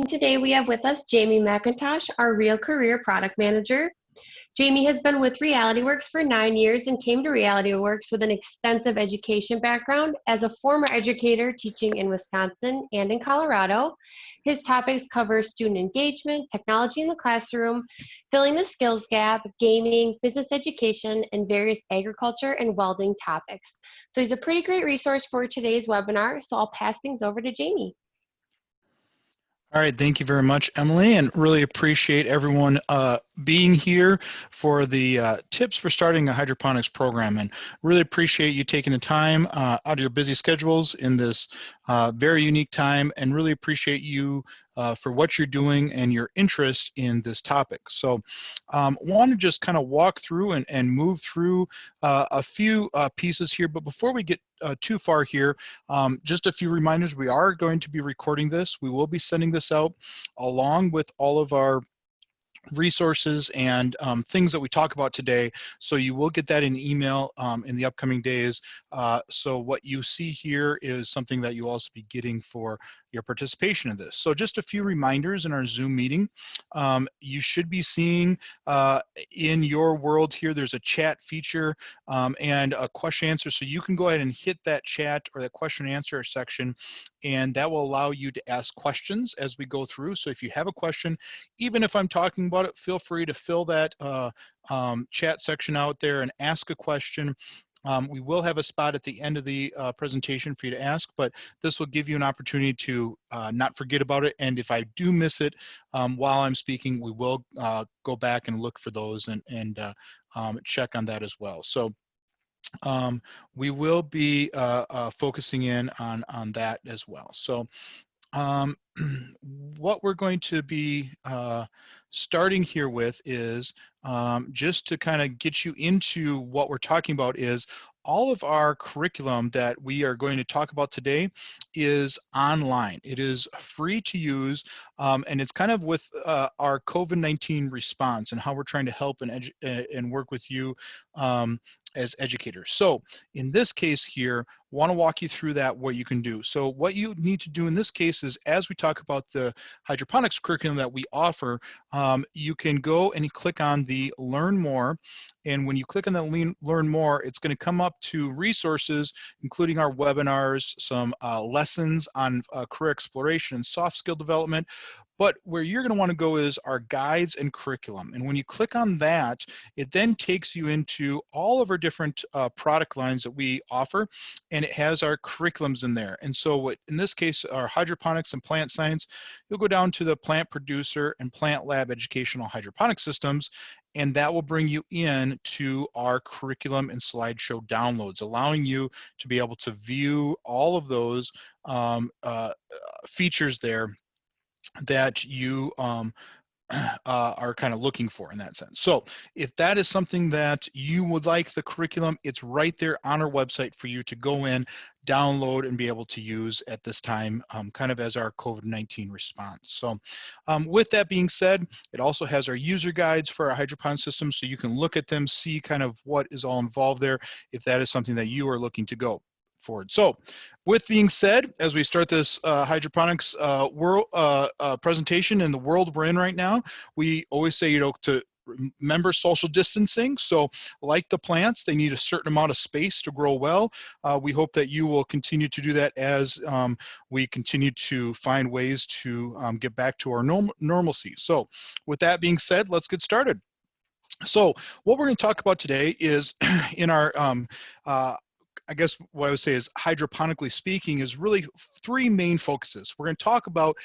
Today we have with us Jamey McIntosh, our RealCareer product manager. Jamey has been with Realityworks for 9 years and came to Realityworks with an extensive education background as a former educator teaching in Wisconsin and in Colorado. His topics cover student engagement, technology in the classroom, filling the skills gap, gaming, business education, and various agriculture and welding topics. So he's a pretty great resource for today's webinar, so I'll pass things over to Jamey. All right, thank you very much, Emily, and really appreciate everyone being here for the tips for starting a hydroponics program, and really appreciate you taking the time out of your busy schedules in this very unique time, and really appreciate you for what you're doing and your interest in this topic. So want to just kind of walk through and move through a few pieces here, but before we get too far here, just a few reminders. We are going to be recording this. We will be sending this out along with all of our resources and things that we talk about today. So you will get that in email in the upcoming days. So what you see here is something that you'll also be getting for your participation in this. So just a few reminders in our Zoom meeting. You should be seeing in your world here, there's a chat feature and a question answer. So you can go ahead and hit that chat or that question and answer section, and that will allow you to ask questions as we go through. So if you have a question, even if I'm talking about it, feel free to fill that chat section out there and ask a question. We will have a spot at the end of the presentation for you to ask, but this will give you an opportunity to not forget about it. And if I do miss it while I'm speaking, we will go back and look for those and check on that as well. So we will be focusing in on that as well. So what we're going to be starting here with is just to kind of get you into what we're talking about is all of our curriculum that we are going to talk about today is online. It is free to use, and it's kind of with our COVID-19 response and how we're trying to help and work with you as educators. So in this case here, want to walk you through that, what you can do. So what you need to do in this case is, as we talk about the hydroponics curriculum that we offer, you can go and click on the Learn More. And when you click on that Learn More, it's going to come up to resources, including our webinars, some lessons on career exploration and soft skill development. But where you're going to want to go is our guides and curriculum. And when you click on that, it then takes you into all of our different product lines that we offer, and it has our curriculums in there. And so what, in this case, our hydroponics and plant science, you'll go down to the plant producer and plant lab educational hydroponic systems, and that will bring you in to our curriculum and slideshow downloads, allowing you to be able to view all of those features there that you are kind of looking for in that sense. So if that is something that you would like the curriculum, it's right there on our website for you to go in, download, and be able to use at this time, kind of as our COVID-19 response. So with that being said, it also has our user guides for our hydroponic system, so you can look at them, see kind of what is all involved there, if that is something that you are looking to go forward. So with being said, as we start this hydroponics world presentation in the world we're in right now, we always say, you know, to remember social distancing. So like the plants, they need a certain amount of space to grow well. We hope that you will continue to do that as we continue to find ways to get back to our normalcy. So with that being said, let's get started. So what we're going to talk about today is in our I guess what I would say is, hydroponically speaking, is really three main focuses. We're going to talk about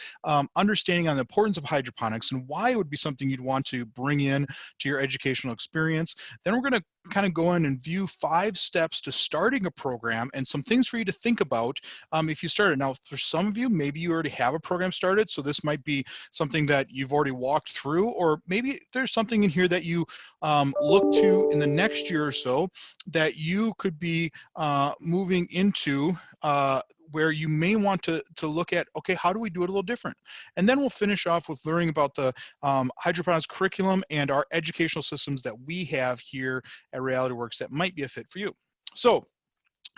understanding on the importance of hydroponics and why it would be something you'd want to bring in to your educational experience. Then we're going to kind of go in and view 5 steps to starting a program and some things for you to think about if you started. Now, for some of you, maybe you already have a program started, so this might be something that you've already walked through, or maybe there's something in here that you look to in the next year or so that you could be moving into where you may want to look at, okay, how do we do it a little different? And then we'll finish off with learning about the hydroponics curriculum and our educational systems that we have here at Realityworks that might be a fit for you. So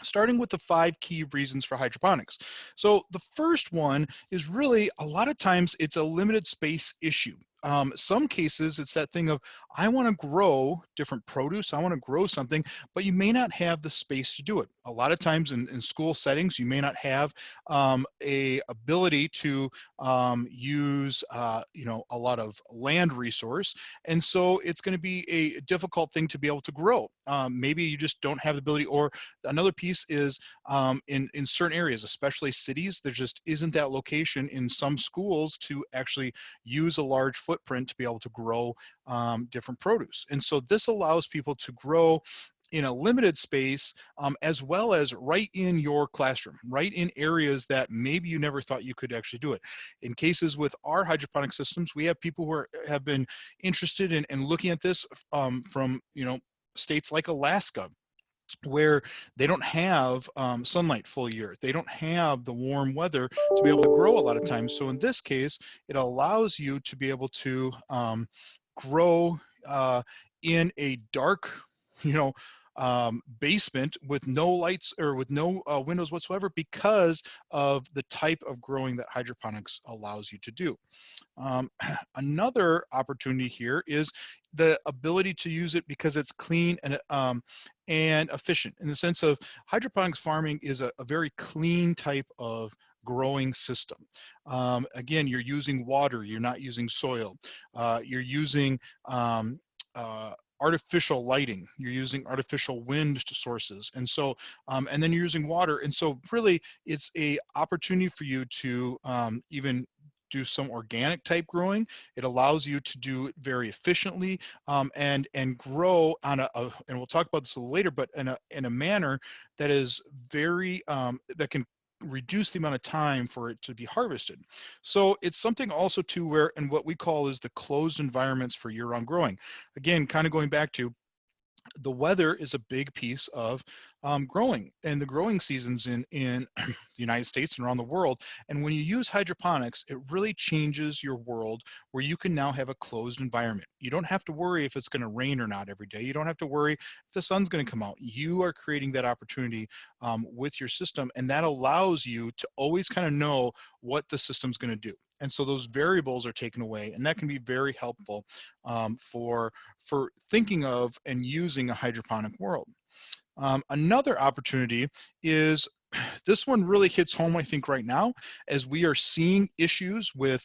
starting with the 5 key reasons for hydroponics. So the first one is really, a lot of times it's a limited space issue. Some cases it's that thing of, I want to grow different produce, I want to grow something, but you may not have the space to do it. A lot of times in school settings, you may not have a ability to use a lot of land resource, and so it's going to be a difficult thing to be able to grow. Maybe you just don't have the ability, or another piece is in certain areas, especially cities, there just isn't that location in some schools to actually use a large footprint to be able to grow different produce. And so this allows people to grow in a limited space, as well as right in your classroom, right in areas that maybe you never thought you could actually do it. In cases with our hydroponic systems, we have people who have been interested in looking at this from states like Alaska, where they don't have sunlight full year. They don't have the warm weather to be able to grow a lot of times. So in this case, it allows you to be able to grow in a dark, you know, basement with no lights or with no windows whatsoever, because of the type of growing that hydroponics allows you to do. Um, Another opportunity here is the ability to use it because it's clean and efficient, in the sense of hydroponics farming is a very clean type of growing system. Again, you're using water, you're not using soil, you're using artificial lighting, you're using artificial wind sources, and so and then you're using water, and so really it's a opportunity for you to even do some organic type growing. It allows you to do it very efficiently, and grow on and we'll talk about this a little later, but in a manner that is very that can reduce the amount of time for it to be harvested. So it's something also to where, and what we call is the closed environments for year-round growing. Again, kind of going back to, the weather is a big piece of growing, and the growing seasons in the United States and around the world. And when you use hydroponics, it really changes your world, where you can now have a closed environment. You don't have to worry if it's going to rain or not every day. You don't have to worry if the sun's going to come out. You are creating that opportunity with your system, and that allows you to always kind of know what the system's going to do. And so those variables are taken away, and that can be very helpful for thinking of and using a hydroponic world. Another opportunity is, this one really hits home, I think, right now, as we are seeing issues with,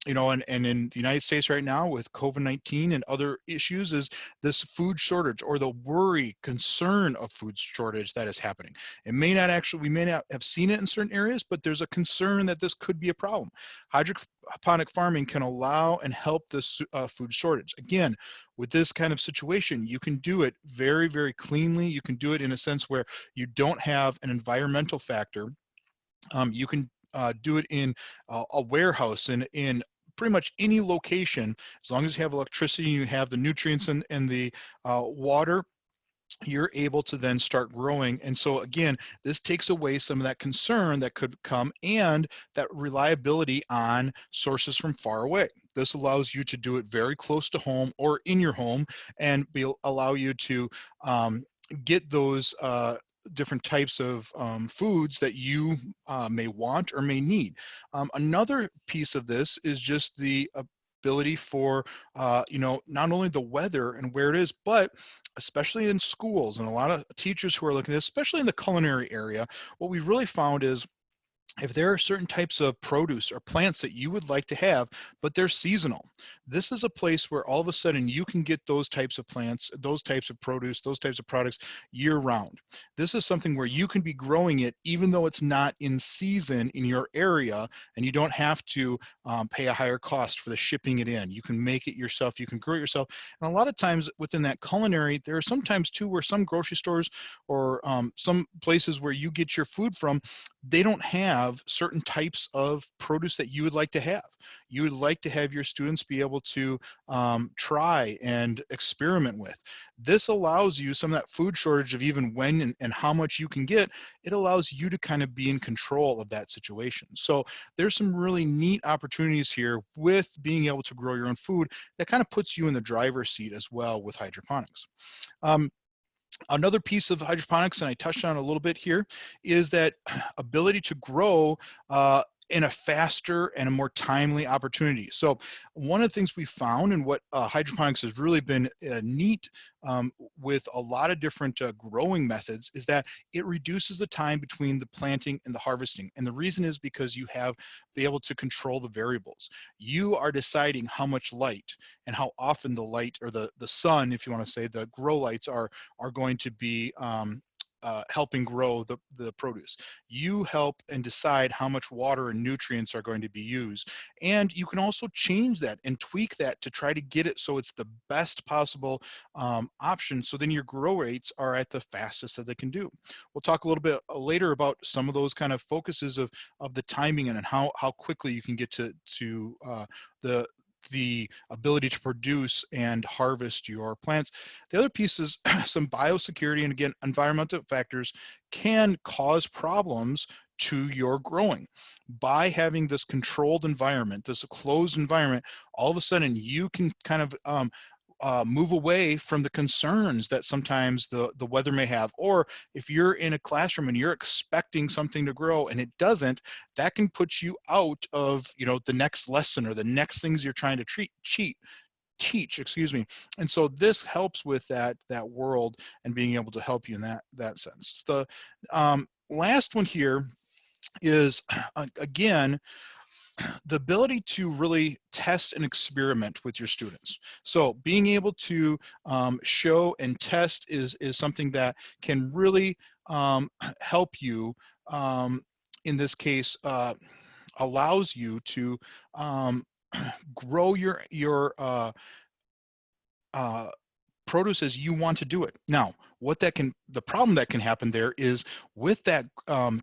and in the United States right now with COVID-19 and other issues, is this food shortage, or the worry, concern of food shortage that is happening. It may not actually, we may not have seen it in certain areas, but there's a concern that this could be a problem. Hydroponic farming can allow and help this food shortage. Again, with this kind of situation, you can do it very, very cleanly. You can do it in a sense where you don't have an environmental factor. You can do it in a warehouse, in pretty much any location, as long as you have electricity, you have the nutrients and the water, you're able to then start growing. And so again, this takes away some of that concern that could come, and that reliability on sources from far away. This allows you to do it very close to home or in your home, and allow you to get those different types of foods that you may want or may need. Another piece of this is just the ability for not only the weather and where it is, but especially in schools, and a lot of teachers who are looking at this, especially in the culinary area, what we really found is, if there are certain types of produce or plants that you would like to have, but they're seasonal, this is a place where all of a sudden you can get those types of plants, those types of produce, those types of products year round. This is something where you can be growing it even though it's not in season in your area, and you don't have to pay a higher cost for the shipping it in. You can make it yourself, you can grow it yourself. And a lot of times within that culinary, there are sometimes too where some grocery stores or some places where you get your food from, they don't have certain types of produce that you would like to have. You would like to have your students be able to try and experiment with. This allows you some of that food shortage of even when and how much you can get. It allows you to kind of be in control of that situation. So there's some really neat opportunities here with being able to grow your own food that kind of puts you in the driver's seat as well with hydroponics. Another piece of hydroponics, and I touched on a little bit here, is that ability to grow in a faster and a more timely opportunity. So one of the things we found, and what hydroponics has really been neat with a lot of different growing methods, is that it reduces the time between the planting and the harvesting. And the reason is because you have be able to control the variables. You are deciding how much light and how often the light, or the sun, if you want to say, the grow lights are going to be helping grow the produce. You help and decide how much water and nutrients are going to be used. And you can also change that and tweak that to try to get it so it's the best possible option. So then your grow rates are at the fastest that they can do. We'll talk a little bit later about some of those kind of focuses of the timing and how quickly you can get to the ability to produce and harvest your plants. The other piece is some biosecurity, and again, environmental factors can cause problems to your growing. By having this controlled environment, this closed environment, all of a sudden you can kind of move away from the concerns that sometimes the weather may have. Or if you're in a classroom and you're expecting something to grow and it doesn't, that can put you out of, you know, the next lesson or the next things you're trying to teach, excuse me. And so this helps with that world and being able to help you in that sense. The last one here is again, the ability to really test and experiment with your students. So being able to show and test is something that can really help you, in this case, allows you to grow your produce as you want to do it. Now, the problem that can happen there is with that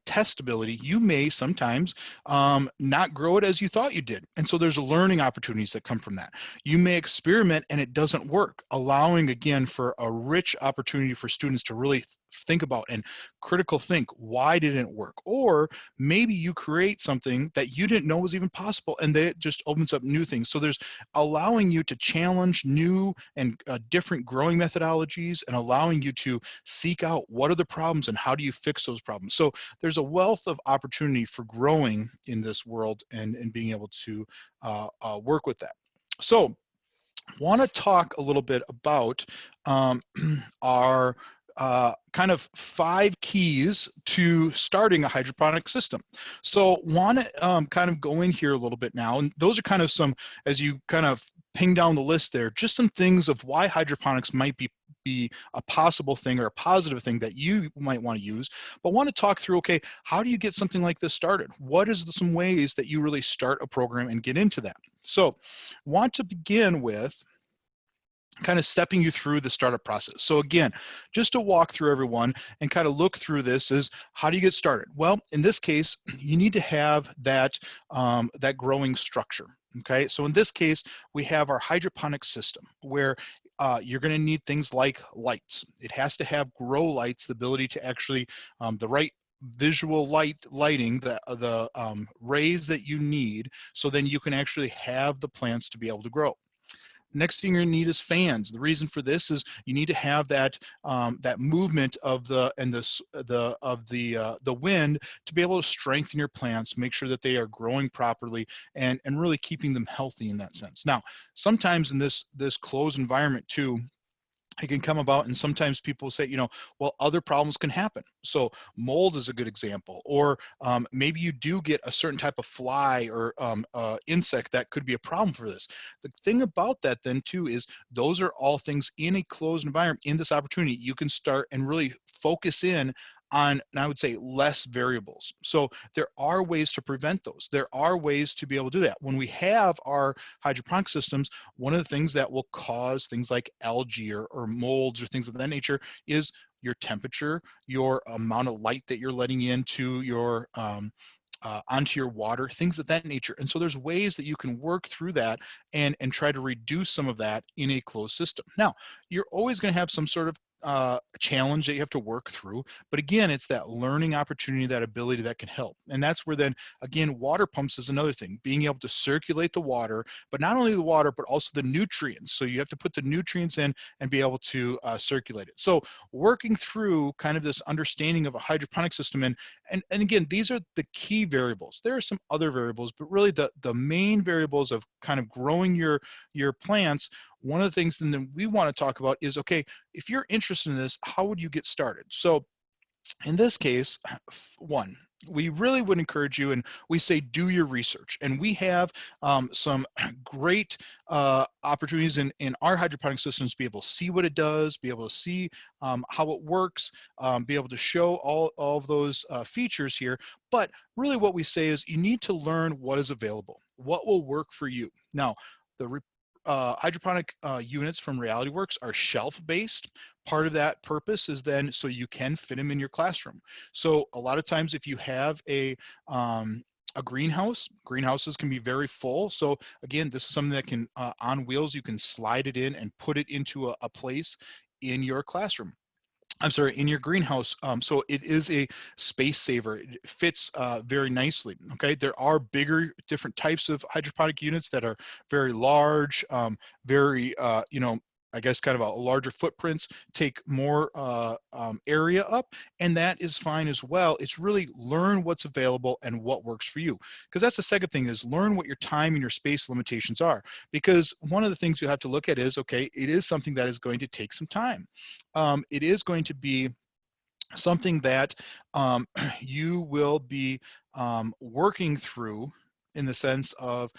testability, you may sometimes not grow it as you thought you did. And so there's learning opportunities that come from that. You may experiment and it doesn't work, allowing again for a rich opportunity for students to really think about and critical think, why didn't it work? Or maybe you create something that you didn't know was even possible and that just opens up new things. So there's allowing you to challenge new and different growing methodologies, and allowing you to seek out what are the problems and how do you fix those problems. So there's a wealth of opportunity for growing in this world and being able to work with that. So want to talk a little bit about our kind of 5 keys to starting a hydroponic system. So want to kind of go in here a little bit now, and those are kind of some, as you kind of ping down the list there, just some things of why hydroponics might be a possible thing or a positive thing that you might want to use, but want to talk through, okay, how do you get something like this started? What is some ways that you really start a program and get into that? So want to begin with kind of stepping you through the startup process. So again, just to walk through everyone and kind of look through this is, how do you get started? Well, in this case, you need to have that, that growing structure. Okay, so in this case, we have our hydroponic system where you're going to need things like lights. It has to have grow lights, the ability to actually, the right visual lighting, the rays that you need, so then you can actually have the plants to be able to grow. Next thing you're going to need is fans. The reason for this is you need to have that that movement of the wind to be able to strengthen your plants, make sure that they are growing properly, and really keeping them healthy in that sense. Now, sometimes in this closed environment too, it can come about, and sometimes people say, you know, well, other problems can happen. So mold is a good example, or maybe you do get a certain type of fly or insect that could be a problem for this. The thing about that then too is those are all things in a closed environment. In this opportunity, you can start and really focus in on, and I would say, less variables. So there are ways to prevent those. There are ways to be able to do that. When we have our hydroponic systems, one of the things that will cause things like algae or molds or things of that nature is your temperature, your amount of light that you're letting into your onto your water, things of that nature. And so there's ways that you can work through that and try to reduce some of that in a closed system. Now, you're always going to have some sort of challenge that you have to work through. But again, it's that learning opportunity, that ability that can help. And that's where then, again, water pumps is another thing, being able to circulate the water, but not only the water, but also the nutrients. So you have to put the nutrients in and be able to circulate it. So working through kind of this understanding of a hydroponic system, and again, these are the key variables. There are some other variables, but really the main variables of kind of growing your plants. One of the things that we want to talk about is, okay, if you're interested in this, how would you get started? So in this case, one, we really would encourage you, and we say do your research. And we have some great opportunities in our hydroponic systems to be able to see what it does, be able to see how it works, be able to show all of those features here. But really what we say is you need to learn what is available, what will work for you. Now, the hydroponic units from Realityworks are shelf-based. Part of that purpose is then so you can fit them in your classroom. So a lot of times if you have a greenhouse, greenhouses can be very full. So again, this is something that can, on wheels, you can slide it in and put it into a place in your classroom. I'm sorry, in your greenhouse. So it is a space saver. It fits very nicely. Okay, there are bigger, different types of hydroponic units that are very large, very, I guess kind of a larger footprints, take more area up, and that is fine as well. It's really learn what's available and what works for you. Because that's the second thing, is learn what your time and your space limitations are. Because one of the things you have to look at is, okay, it is something that is going to take some time. It is going to be something that you will be working through in the sense of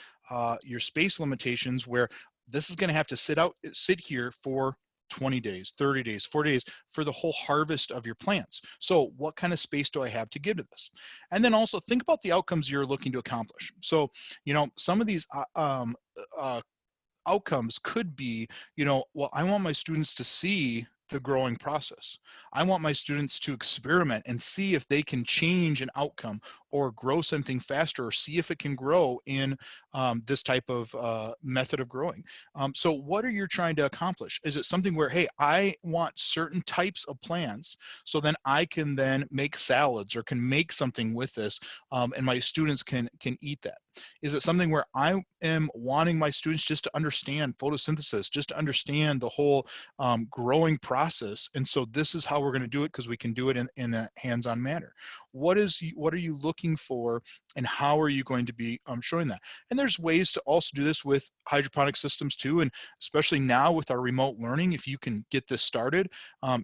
your space limitations, where this is going to have to sit here for 20 days, 30 days, 40 days for the whole harvest of your plants. So what kind of space do I have to give to this? And then also think about the outcomes you're looking to accomplish. So, some of these outcomes could be, well, I want my students to see the growing process. I want my students to experiment and see if they can change an outcome or grow something faster, or see if it can grow in this type of method of growing. So what are you trying to accomplish? Is it something where, hey, I want certain types of plants, so then I can then make salads or can make something with this, and my students can eat that? Is it something where I am wanting my students just to understand photosynthesis, just to understand the whole growing process, and so this is how we're going to do it because we can do it in a hands-on manner? What are you looking for, and how are you going to be showing that? And there's ways to also do this with hydroponic systems too, and especially now with our remote learning, if you can get this started,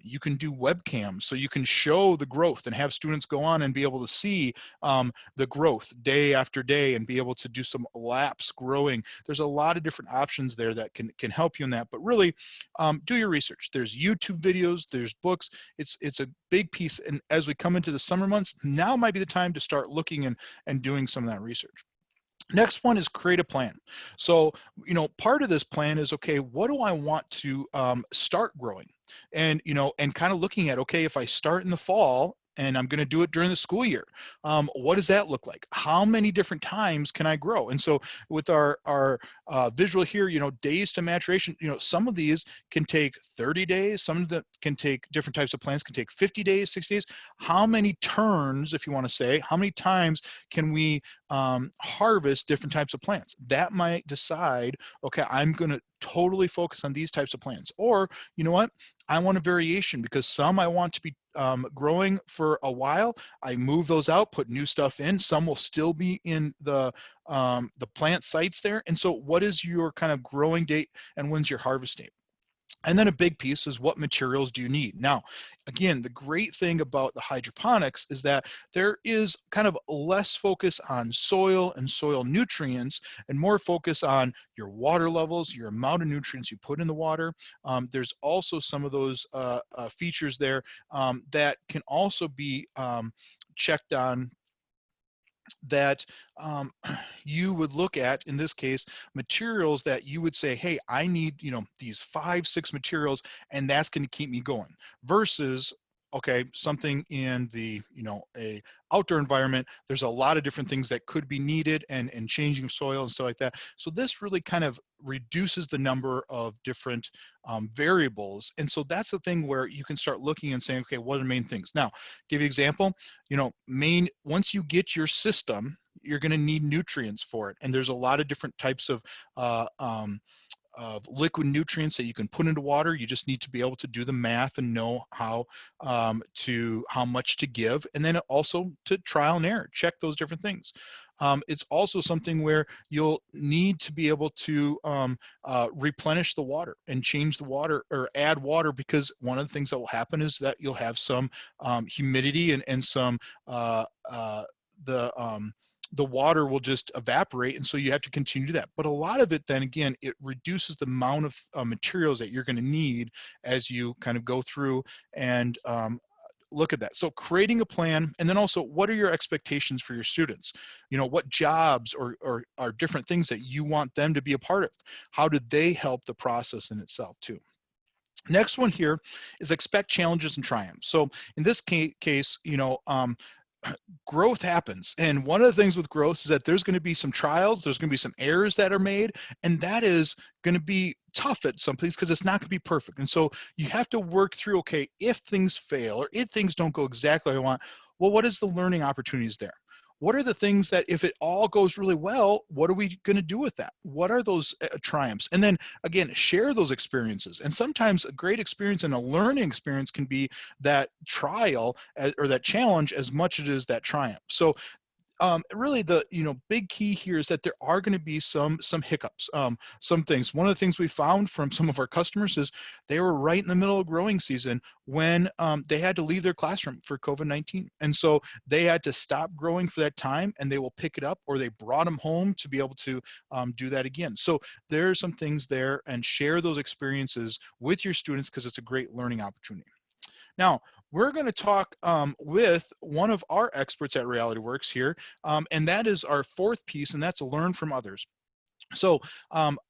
you can do webcams, so you can show the growth and have students go on and be able to see the growth day after day and be able to do some laps growing. There's a lot of different options there that can help you in that. But really, do your research. There's YouTube videos, there's books. It's a big piece. And as we come into the summer months, now might be the time to start looking and doing some of that research. Next one is create a plan. So, part of this plan is, okay, what do I want to start growing? And, and kind of looking at, okay, if I start in the fall and I'm going to do it during the school year, what does that look like? How many different times can I grow? And so with our visual here, days to maturation, some of these can take 30 days, some of them can take, different types of plants can take 50 days, 60 days. How many turns, if you want to say, how many times can we harvest different types of plants? That might decide, okay, I'm going to totally focus on these types of plants. Or, you know what, I want a variation, because some I want to be growing for a while. I move those out, put new stuff in. Some will still be in the plant sites there. And so what is your kind of growing date, and when's your harvest date? And then a big piece is, what materials do you need? Now, again, the great thing about the hydroponics is that there is kind of less focus on soil and soil nutrients, and more focus on your water levels, your amount of nutrients you put in the water. There's also some of those features there that can also be checked on, that you would look at, in this case, materials that you would say, hey, I need, these 5, 6 materials, and that's going to keep me going, versus okay, something in the, a outdoor environment, there's a lot of different things that could be needed and changing of soil and stuff like that. So this really kind of reduces the number of different variables. And so that's the thing where you can start looking and saying, okay, what are the main things? Now, give you an example, once you get your system, you're going to need nutrients for it. And there's a lot of different types of liquid nutrients that you can put into water. You just need to be able to do the math and know how much to give, and then also to trial and error, check those different things. It's also something where you'll need to be able to replenish the water and change the water or add water, because one of the things that will happen is that you'll have some humidity and some the water will just evaporate, and so you have to continue to do that. But a lot of it, then again, it reduces the amount of materials that you're going to need as you kind of go through and look at that. So creating a plan, and then also, what are your expectations for your students? What jobs or are different things that you want them to be a part of? How do they help the process in itself too? Next one here is expect challenges and triumphs. So in this case, growth happens. And one of the things with growth is that there's going to be some trials, there's going to be some errors that are made, and that is going to be tough at some place because it's not going to be perfect. And so you have to work through, okay, if things fail or if things don't go exactly how I want, well, what is the learning opportunities there? What are the things that, if it all goes really well, what are we going to do with that? What are those triumphs? And then again, share those experiences. And sometimes a great experience and a learning experience can be that trial or that challenge as much as it is that triumph. So really the big key here is that there are going to be some hiccups, some things. One of the things we found from some of our customers is they were right in the middle of growing season when they had to leave their classroom for COVID-19, and so they had to stop growing for that time, and they will pick it up, or they brought them home to be able to do that again. So there are some things there, and share those experiences with your students because it's a great learning opportunity. Now, we're going to talk with one of our experts at Realityworks here, and that is our fourth piece, and that's learn from others. So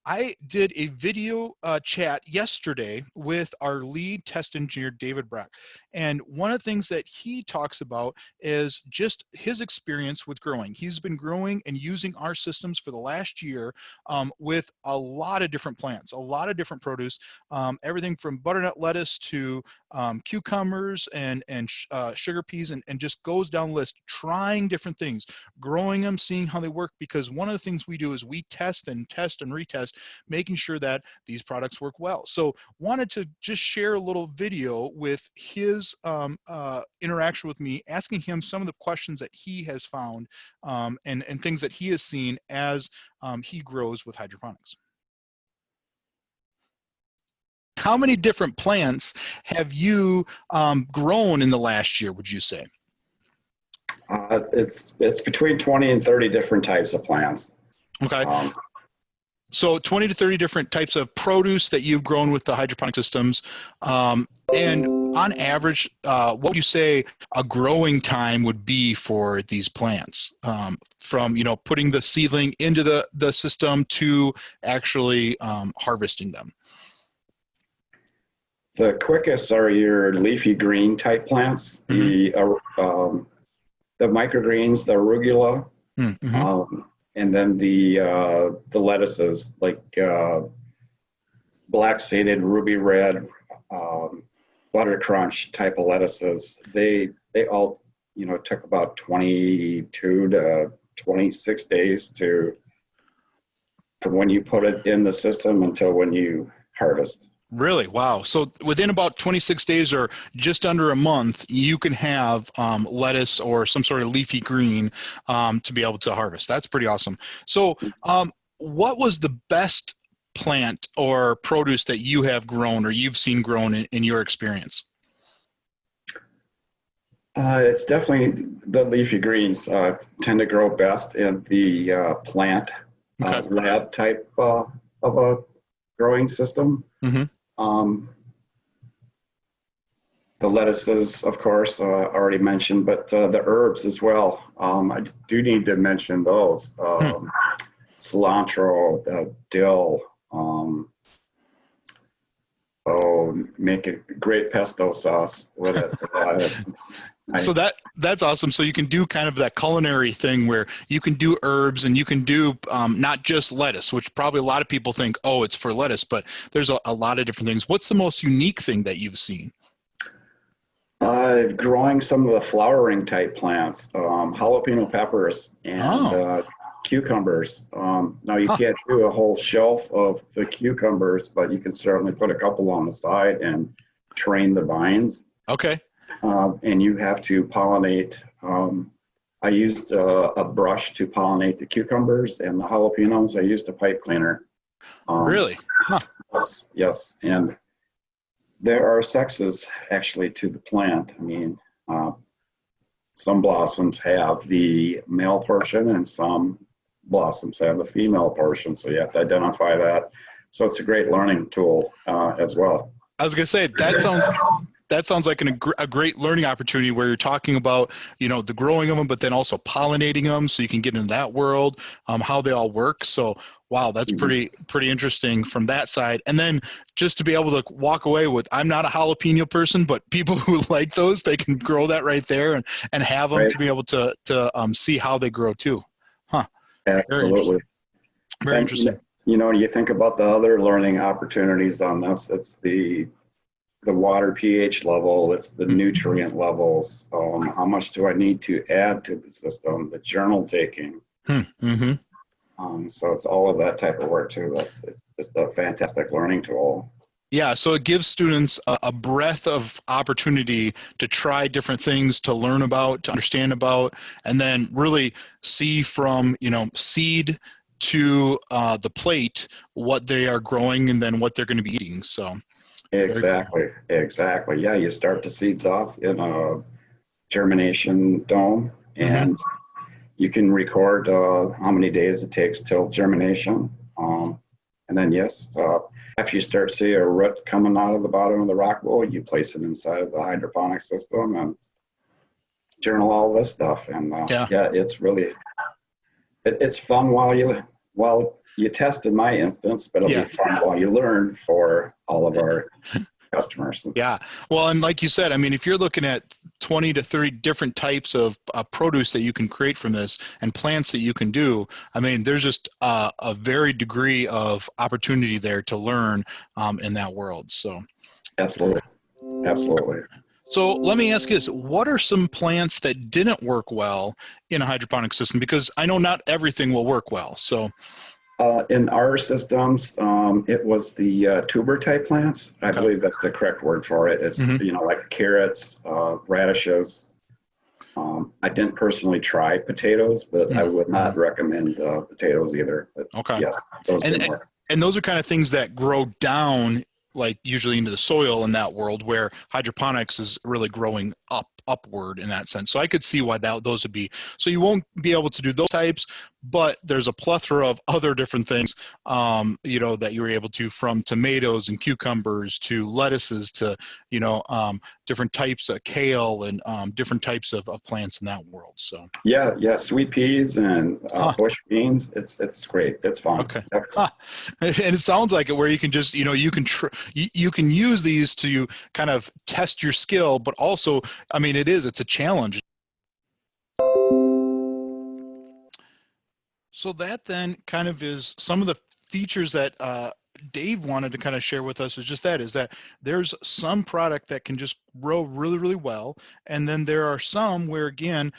I did a video chat yesterday with our lead test engineer, David Brack. And one of the things that he talks about is just his experience with growing. He's been growing and using our systems for the last year with a lot of different plants, a lot of different produce, everything from butternut lettuce to cucumbers and sugar peas, and just goes down the list, trying different things, growing them, seeing how they work, because one of the things we do is we test and retest, making sure that these products work well. So wanted to just share a little video with his interaction with me, asking him some of the questions that he has found and things that he has seen as he grows with hydroponics. How many different plants have you grown in the last year, would you say? It's between 20 and 30 different types of plants. Okay. So 20 to 30 different types of produce that you've grown with the hydroponic systems. And on average, what would you say a growing time would be for these plants? From putting the seedling into the system to actually harvesting them? The quickest are your leafy green type plants, mm-hmm. The microgreens, the arugula, mm-hmm. And then the lettuces, like black seeded, ruby red, butter crunch type of lettuces. They all took about 22 to 26 days from when you put it in the system until when you harvest. Really? Wow. So within about 26 days or just under a month, you can have lettuce or some sort of leafy green to be able to harvest. That's pretty awesome. So what was the best plant or produce that you have grown or you've seen grown in your experience? It's definitely the leafy greens tend to grow best in the plant lab type of a growing system. Mm-hmm. The lettuces, of course, already mentioned, but the herbs as well. I do need to mention those. Cilantro, dill, Oh, make a great pesto sauce with it. So that's awesome. So you can do kind of that culinary thing where you can do herbs and you can do not just lettuce, which probably a lot of people think, oh, it's for lettuce, but there's a lot of different things. What's the most unique thing that you've seen? Growing some of the flowering type plants, jalapeno peppers and cucumbers. Now you can't do a whole shelf of the cucumbers, but you can certainly put a couple on the side and train the vines. Okay. And you have to pollinate. I used a brush to pollinate the cucumbers, and the jalapenos I used a pipe cleaner. Really? Huh. Yes. And there are sexes actually to the plant. I mean, some blossoms have the male portion and some blossoms have the female portion. So you have to identify that. So it's a great learning tool as well. I was going to say, that sounds like a great learning opportunity where you're talking about, the growing of them, but then also pollinating them so you can get into that world, how they all work. So, wow, that's pretty interesting from that side. And then just to be able to walk away with, I'm not a jalapeno person, but people who like those, they can grow that right there and have them to be able to see how they grow too. Huh. Absolutely. Very interesting. You think about the other learning opportunities on this. It's the water pH level, it's the nutrient levels, how much do I need to add to the system, the journal taking. So it's all of that type of work too. It's just a fantastic learning tool. Yeah, so it gives students a breadth of opportunity to try different things, to learn about, to understand about, and then really see from, seed to the plate what they are growing and then what they're going to be eating. So. Exactly. Yeah, you start the seeds off in a germination dome, and you can record how many days it takes till germination. And then, after you start seeing a root coming out of the bottom of the rock bowl, you place it inside of the hydroponic system and journal all this stuff. And it's really, it's fun while you test in my instance, but it'll be fun while you learn for all of our customers. Yeah. Well, and like you said, I mean, if you're looking at 20 to 30 different types of produce that you can create from this and plants that you can do, I mean, there's just a very degree of opportunity there to learn in that world. So. Absolutely. So let me ask you this, what are some plants that didn't work well in a hydroponic system? Because I know not everything will work well. So. In our systems, it was the tuber type plants. I believe that's the correct word for it. It's, like carrots, radishes. I didn't personally try potatoes, but I would not recommend potatoes either. But yes, those didn't work. And those are kind of things that grow down, like usually into the soil in that world, where hydroponics is really growing upward in that sense. So I could see why those would be. So you won't be able to do those types, but there's a plethora of other different things, that you were able to, from tomatoes and cucumbers to lettuces to, different types of kale and different types of plants in that world. So yeah, sweet peas and bush beans. It's great. It's fun. Okay. And it sounds like it, where you can just, you can use these to kind of test your skill, but also, I mean, it's a challenge. So that then kind of is some of the features that Dave wanted to kind of share with us, is that there's some product that can just grow really, really well. And then there are some where, again,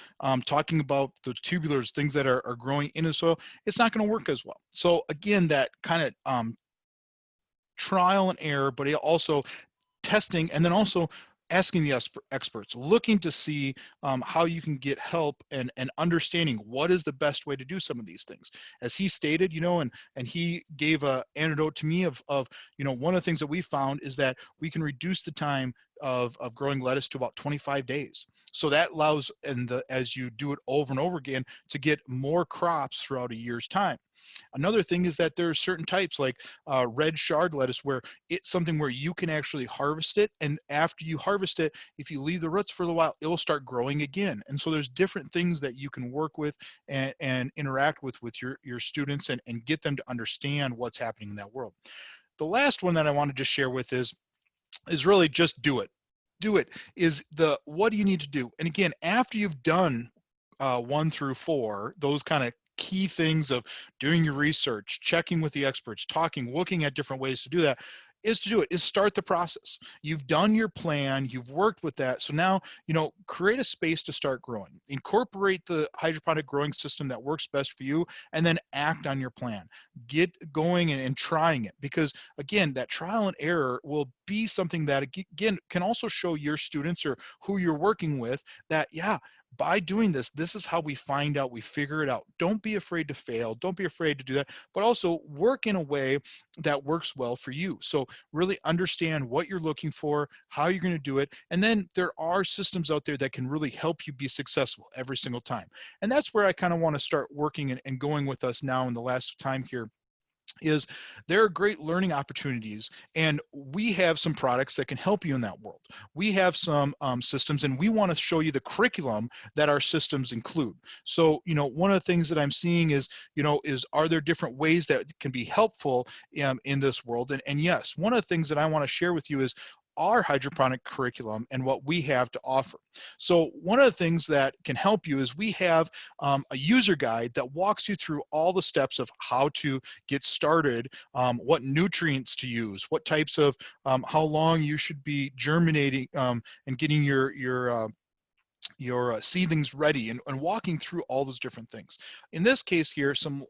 talking about the tubulars, things that are growing in the soil, it's not going to work as well. So again, that kind of trial and error, but also testing, and then also asking the experts, looking to see how you can get help and understanding what is the best way to do some of these things. As he stated, and he gave an anecdote to me of one of the things that we found is that we can reduce the time of growing lettuce to about 25 days. So that allows, as you do it over and over again, to get more crops throughout a year's time. Another thing is that there are certain types like red shard lettuce, where it's something where you can actually harvest it, and after you harvest it, if you leave the roots for a while, it will start growing again. And so there's different things that you can work with and interact with your students and get them to understand what's happening in that world. The last one that I wanted to share with is is really just do it. Do it is the, what do you need to do? And again, after you've done 1 through 4, those kind of key things of doing your research, checking with the experts, talking, looking at different ways to do that, is to do it, is start the process. You've done your plan, you've worked with that. So now, create a space to start growing. Incorporate the hydroponic growing system that works best for you, and then act on your plan. Get going and trying it, because again, that trial and error will be something that, again, can also show your students or who you're working with that, yeah, by doing this, this is how we find out, we figure it out. Don't be afraid to fail. Don't be afraid to do that, but also work in a way that works well for you. So really understand what you're looking for, how you're going to do it. And then there are systems out there that can really help you be successful every single time. And that's where I kind of want to start working and going with us now in the last time here. Is there are great learning opportunities, and we have some products that can help you in that world. We have some systems, and we want to show you the curriculum that our systems include. So, one of the things that I'm seeing is, are there different ways that can be helpful in this world? And yes, one of the things that I want to share with you is our hydroponic curriculum and what we have to offer. So one of the things that can help you is we have a user guide that walks you through all the steps of how to get started, what nutrients to use, what types of, how long you should be germinating and getting your seedlings ready, and walking through all those different things. In this case here, some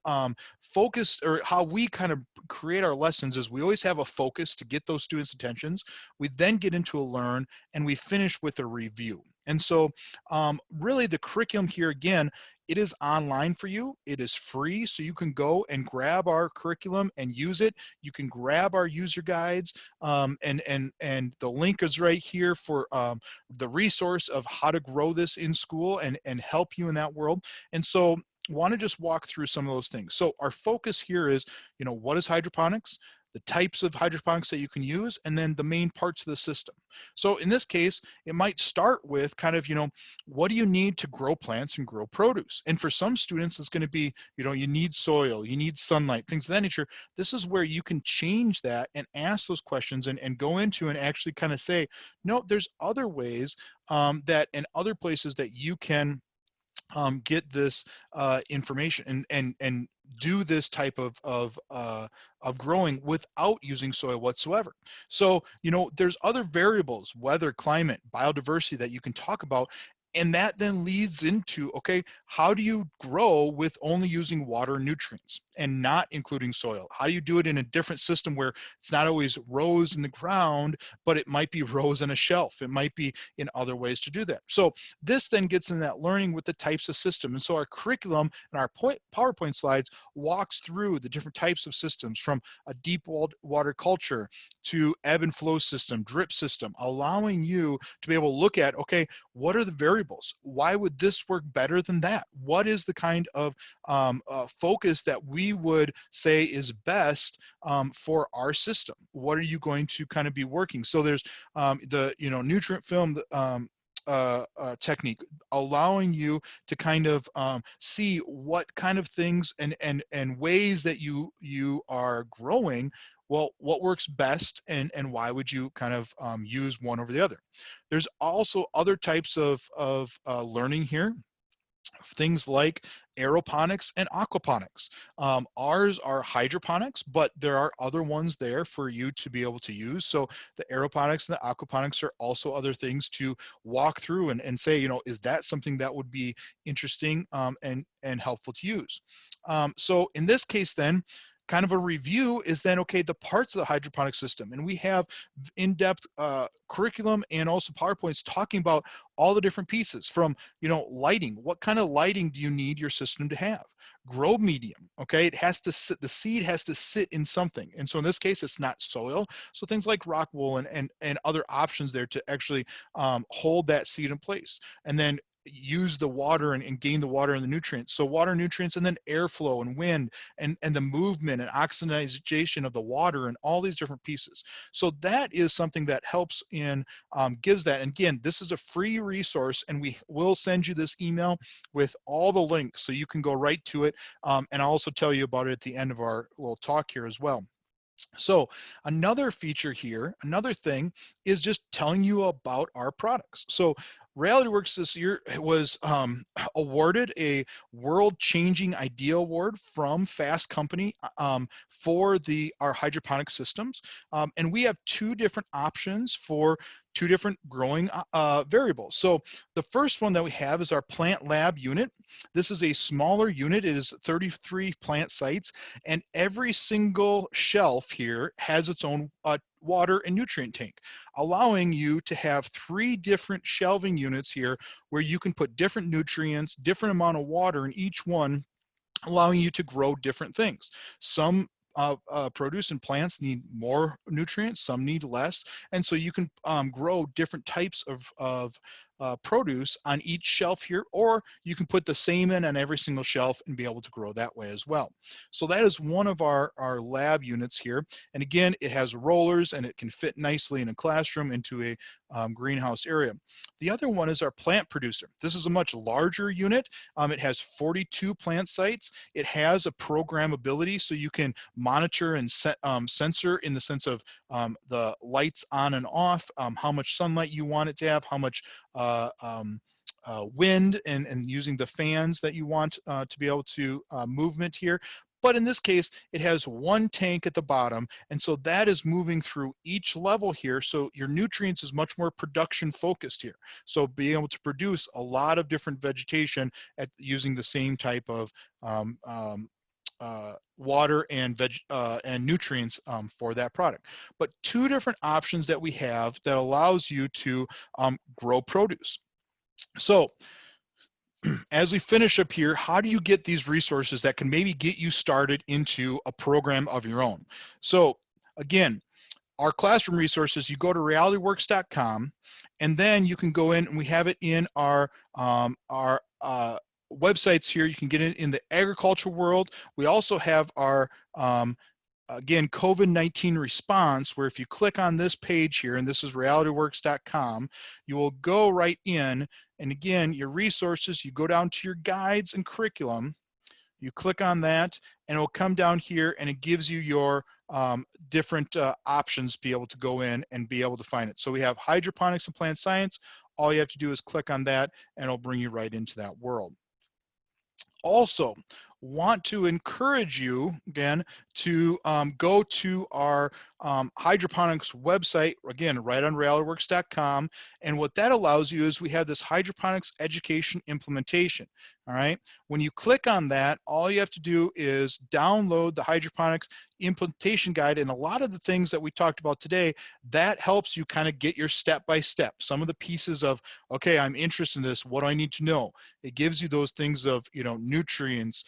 focused, or how we kind of create our lessons is we always have a focus to get those students' attentions. We then get into a learn, and we finish with a review. And so really the curriculum here, again, it is online for you. It is free, so you can go and grab our curriculum and use it. You can grab our user guides, and the link is right here for the resource of how to grow this in school and help you in that world. And so want to just walk through some of those things. So our focus here is, what is hydroponics, the types of hydroponics that you can use, and then the main parts of the system. So in this case, it might start with kind of, what do you need to grow plants and grow produce? And for some students, it's going to be, you need soil, you need sunlight, things of that nature. This is where you can change that and ask those questions and go into and actually kind of say, no, there's other ways that, and other places that you can get this information and do this type of growing without using soil whatsoever. So, there's other variables, weather, climate, biodiversity, that you can talk about. And that then leads into, okay, how do you grow with only using water and nutrients and not including soil? How do you do it in a different system where it's not always rows in the ground, but it might be rows on a shelf? It might be in other ways to do that. So this then gets in that learning with the types of system. And so our curriculum and our PowerPoint slides walks through the different types of systems, from a deep water culture to ebb and flow system, drip system, allowing you to be able to look at, okay, what are the variables? Why would this work better than that? What is the kind of focus that we would say is best for our system? What are you going to kind of be working? So there's the nutrient film technique, allowing you to kind of see what kind of things and ways that you are growing. Well, what works best, and why would you kind of use one over the other? There's also other types of learning here, things like aeroponics and aquaponics. Ours are hydroponics, but there are other ones there for you to be able to use. So the aeroponics and the aquaponics are also other things to walk through and say, is that something that would be interesting and helpful to use? So in this case then, kind of a review is then, okay, the parts of the hydroponic system. And we have in-depth curriculum and also PowerPoints talking about all the different pieces, from, lighting. What kind of lighting do you need your system to have? Grow medium, okay? It has to sit, the seed has to sit in something. And so in this case, it's not soil. So things like rock wool and other options there to actually hold that seed in place. And then use the water and gain the water and the nutrients. So water, nutrients, and then airflow and wind and the movement and oxidization of the water and all these different pieces. So that is something that helps in, gives that. And again, this is a free resource, and we will send you this email with all the links so you can go right to it. And I'll also tell you about it at the end of our little talk here as well. So another feature here, another thing is just telling you about our products. So Realityworks this year was awarded a world-changing idea award from Fast Company for our hydroponic systems. And we have two different options for two different growing variables. So the first one that we have is our plant lab unit. This is a smaller unit. It is 33 plant sites, and every single shelf here has its own water and nutrient tank, allowing you to have 3 different shelving units here where you can put different nutrients, different amount of water in each one, allowing you to grow different things. Some produce and plants need more nutrients, some need less, and so you can grow different types of produce on each shelf here, or you can put the same in on every single shelf and be able to grow that way as well. So that is one of our lab units here, and again, it has rollers and it can fit nicely in a classroom into a greenhouse area. The other one is our plant producer. This is a much larger unit. It has 42 plant sites. It has a programmability, so you can monitor and sensor in the sense of the lights on and off, how much sunlight you want it to have, how much wind, and using the fans that you want to be able to movement here. But in this case, it has one tank at the bottom, and so that is moving through each level here. So your nutrients is much more production focused here. So being able to produce a lot of different vegetation using the same type of water and nutrients for that product. But two different options that we have that allows you to grow produce. So as we finish up here, how do you get these resources that can maybe get you started into a program of your own? So again, our classroom resources, you go to realityworks.com, and then you can go in, and we have it in our websites here. You can get it in the agriculture world. We also have our again, COVID-19 response, where if you click on this page here, and this is realityworks.com, you will go right in, and again, your resources, you go down to your guides and curriculum, you click on that, and it will come down here, and it gives you your different options to be able to go in and be able to find it. So we have hydroponics and plant science. All you have to do is click on that, and it'll bring you right into that world. Also, want to encourage you again to go to our hydroponics website, again, right on realityworks.com, and what that allows you is we have this hydroponics education implementation. All right, when you click on that, all you have to do is download the hydroponics implementation guide, and a lot of the things that we talked about today, that helps you kind of get your step-by-step, some of the pieces of, okay, I'm interested in this, what do I need to know? It gives you those things of, you know, nutrients,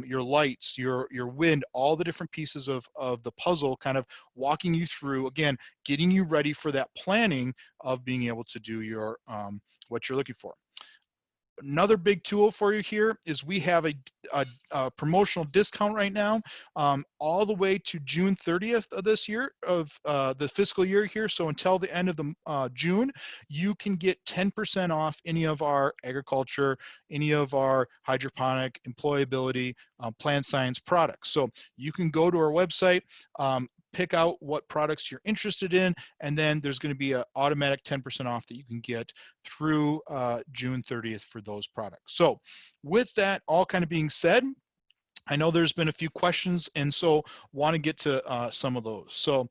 your lights, your wind, all the different pieces of the puzzle, kind of walking you through, again, getting you ready for that planning of being able to do your what you're looking for. Another big tool for you here is we have a promotional discount right now, all the way to June 30th of this year, of the fiscal year here. So until the end of the June, you can get 10% off any of our agriculture, any of our hydroponic, employability, plant science products. So you can go to our website, pick out what products you're interested in, and then there's going to be an automatic 10% off that you can get through June 30th for those products. So with that all kind of being said, I know there's been a few questions, and so want to get to some of those. So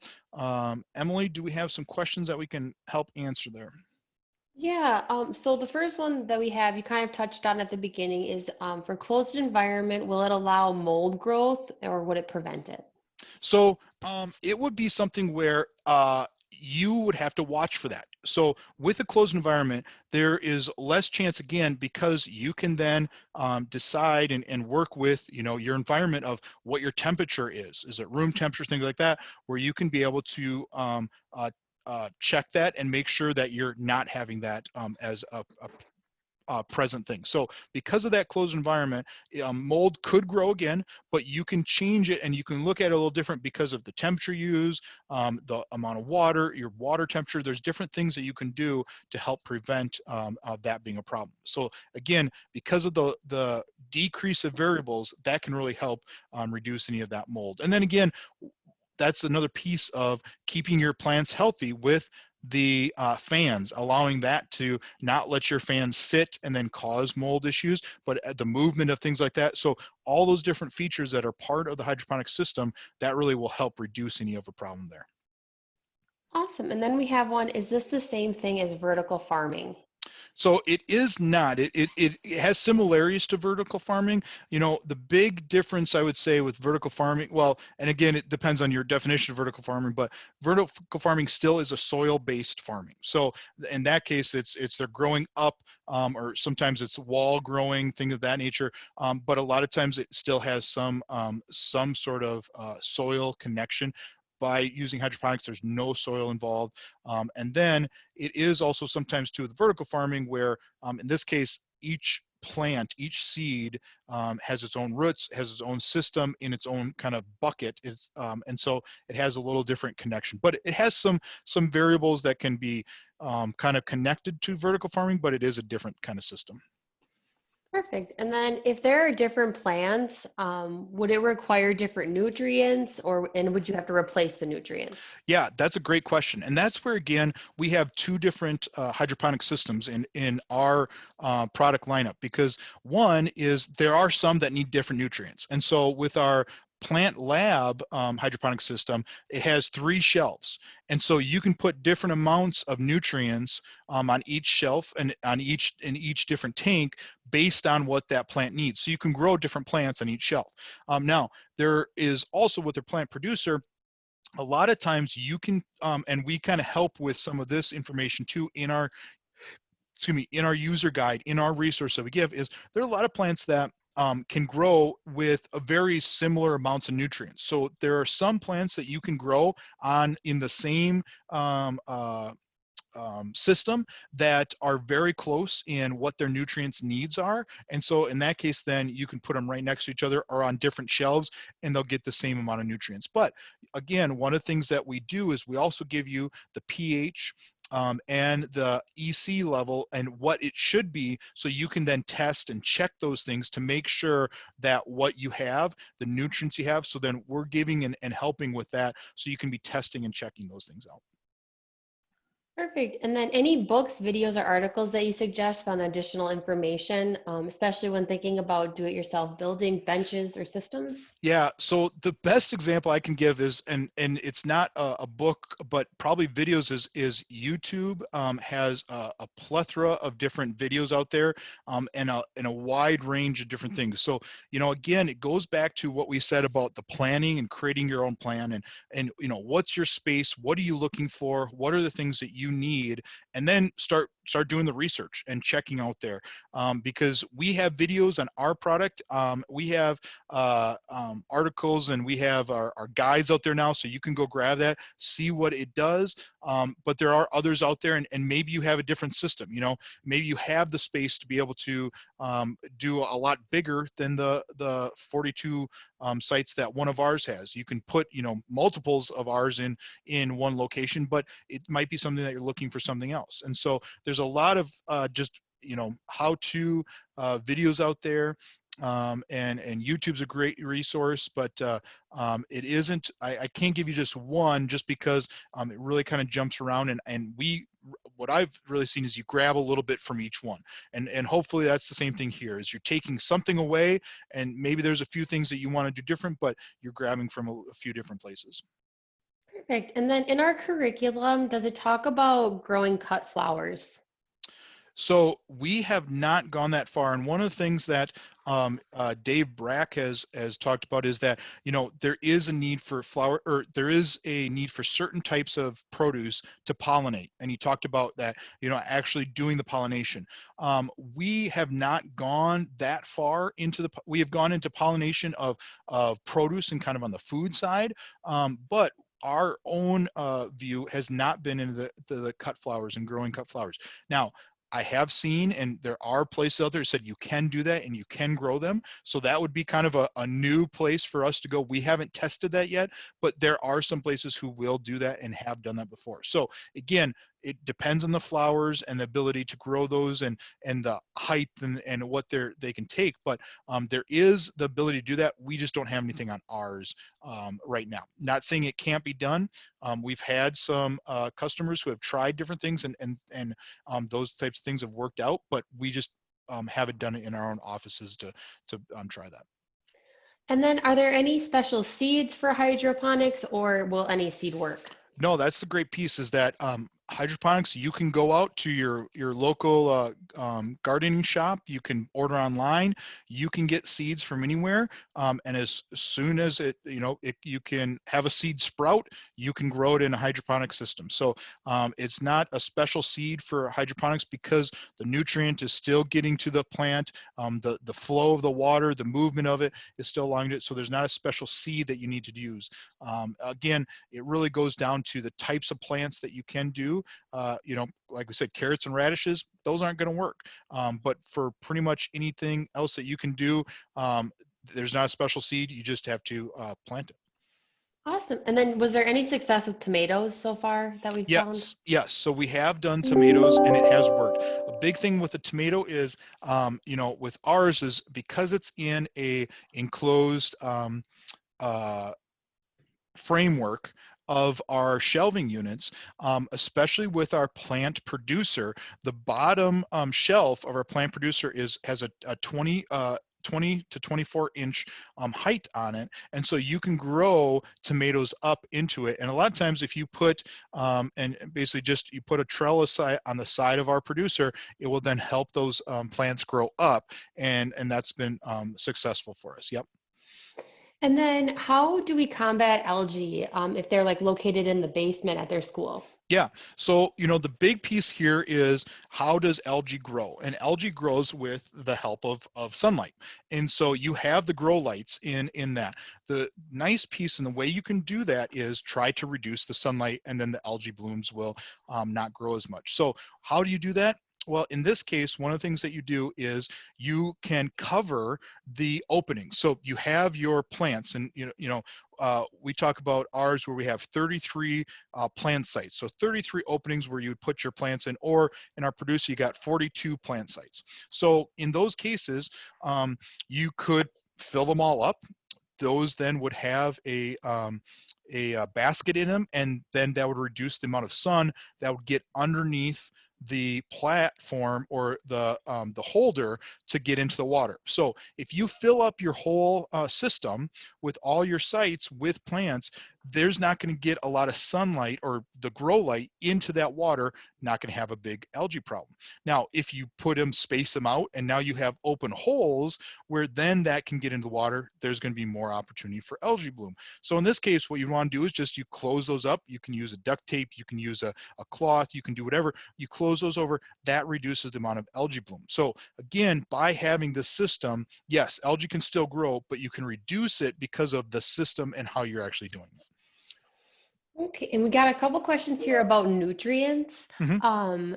Emily, do we have some questions that we can help answer there? Yeah, so the first one that we have, you kind of touched on at the beginning, is for closed environment, will it allow mold growth or would it prevent it? So it would be something where you would have to watch for that. So with a closed environment, there is less chance, again, because you can then decide and work with, you know, your environment of what your temperature is. Is it room temperature, things like that, where you can be able to check that and make sure that you're not having that as a present thing. So because of that closed environment, mold could grow again, but you can change it and you can look at it a little different because of the temperature you use, the amount of water, your water temperature. There's different things that you can do to help prevent that being a problem. So again, because of the decrease of variables, that can really help reduce any of that mold. And then again, that's another piece of keeping your plants healthy with the fans, allowing that to not let your fans sit and then cause mold issues, but the movement of things like that. So all those different features that are part of the hydroponic system, that really will help reduce any of a problem there. Awesome. And then we have one, is this the same thing as vertical farming? So it is not. It has similarities to vertical farming. You know, the big difference I would say with vertical farming, well, and again, it depends on your definition of vertical farming, but vertical farming still is a soil-based farming. So in that case, it's they're growing up, or sometimes it's wall growing, things of that nature. But a lot of times it still has some sort of soil connection. By using hydroponics, there's no soil involved. And then it is also sometimes too with vertical farming where in this case, each plant, each seed has its own roots, has its own system in its own kind of bucket. And so it has a little different connection, but it has some variables that can be kind of connected to vertical farming, but it is a different kind of system. Perfect. And then if there are different plants, would it require different nutrients and would you have to replace the nutrients? Yeah, that's a great question. And that's where, again, we have two different hydroponic systems in our product lineup, because one is there are some that need different nutrients. And so with our Plant Lab hydroponic system, it has 3 shelves. And so you can put different amounts of nutrients on each shelf and in each different tank based on what that plant needs. So you can grow different plants on each shelf. Now, there is also with their plant producer, a lot of times you can, and we kind of help with some of this information too in our, in our user guide, in our resource that we give, is there are a lot of plants that can grow with a very similar amounts of nutrients. So there are some plants that you can grow on in the same system that are very close in what their nutrients needs are. And so in that case, then you can put them right next to each other or on different shelves and they'll get the same amount of nutrients. But again, one of the things that we do is we also give you the pH and the EC level and what it should be, so you can then test and check those things to make sure that what you have, the nutrients you have, so then we're giving and helping with that, so you can be testing and checking those things out. Perfect. And then any books, videos, or articles that you suggest on additional information, especially when thinking about do-it-yourself building benches or systems? Yeah, so the best example I can give is, and it's not a book, but probably videos, is YouTube has a plethora of different videos out there and a wide range of different things. So, you know, again, it goes back to what we said about the planning and creating your own plan and you know, what's your space? What are you looking for? What are the things that you need? And then start doing the research and checking out there because we have videos on our product. We have articles and we have our guides out there now, so you can go grab that, see what it does. But there are others out there, and maybe you have a different system. You know, maybe you have the space to be able to do a lot bigger than the 42 sites that one of ours has. You can put, you know, multiples of ours in one location, but it might be something that you're looking for something else. And so there's a lot of just, you know, how-to videos out there. And YouTube's a great resource, but it isn't, I can't give you just one just because it really kind of jumps around and what I've really seen is you grab a little bit from each one. And hopefully that's the same thing here, is you're taking something away and maybe there's a few things that you want to do different, but you're grabbing from a few different places. Perfect. And then in our curriculum, does it talk about growing cut flowers? So we have not gone that far, and one of the things that Dave Brack has talked about is that, you know, there is a need for there is a need for certain types of produce to pollinate, and he talked about that, you know, actually doing the pollination. We have not gone that far into we have gone into pollination of produce and kind of on the food side, but our own view has not been into the cut flowers and growing cut flowers. Now, I have seen, and there are places out there that said you can do that and you can grow them. So that would be kind of a new place for us to go. We haven't tested that yet, but there are some places who will do that and have done that before. So again, it depends on the flowers and the ability to grow those and the height and what they can take. But there is the ability to do that. We just don't have anything on ours right now. Not saying it can't be done. We've had some customers who have tried different things and those types of things have worked out, but we just haven't done it in our own offices to try that. And then are there any special seeds for hydroponics, or will any seed work? No, that's the great piece, is that hydroponics, you can go out to your local gardening shop, you can order online, you can get seeds from anywhere, and as soon as you can have a seed sprout, you can grow it in a hydroponic system. So it's not a special seed for hydroponics because the nutrient is still getting to the plant, the flow of the water, the movement of it is still allowing it, so there's not a special seed that you need to use. Again, it really goes down to the types of plants that you can do. Like we said, carrots and radishes, those aren't going to work. But for pretty much anything else that you can do, there's not a special seed. You just have to plant it. Awesome. And then was there any success with tomatoes so far that we've found? Yes. So we have done tomatoes and it has worked. A big thing with the tomato is, with ours is because it's in a enclosed framework of our shelving units, especially with our plant producer, the bottom shelf of our plant producer has a 20 to 24 inch height on it, and so you can grow tomatoes up into it. And a lot of times if you put and basically just you put a trellis on the side of our producer, it will then help those plants grow up, and that's been successful for us. Yep. And then how do we combat algae if they're like located in the basement at their school? Yeah, so the big piece here is, how does algae grow? And algae grows with the help of sunlight. And so you have the grow lights in that. The nice piece and the way you can do that is try to reduce the sunlight, and then the algae blooms will not grow as much. So how do you do that? Well, in this case, one of the things that you do is you can cover the opening. So you have your plants, and we talk about ours where we have 33 plant sites. So 33 openings where you would put your plants in, or in our producer, you got 42 plant sites. So in those cases, you could fill them all up. Those then would have a basket in them, and then that would reduce the amount of sun that would get underneath the platform or the holder to get into the water. So if you fill up your whole system with all your sites with plants, there's not going to get a lot of sunlight or the grow light into that water, not going to have a big algae problem. Now, if you space them out, and now you have open holes where then that can get into the water, there's going to be more opportunity for algae bloom. So in this case, what you want to do is just you close those up. You can use a duct tape, you can use a cloth, you can do whatever. You close those over, that reduces the amount of algae bloom. So again, by having this system, yes, algae can still grow, but you can reduce it because of the system and how you're actually doing it. Okay, and we got a couple questions here about nutrients.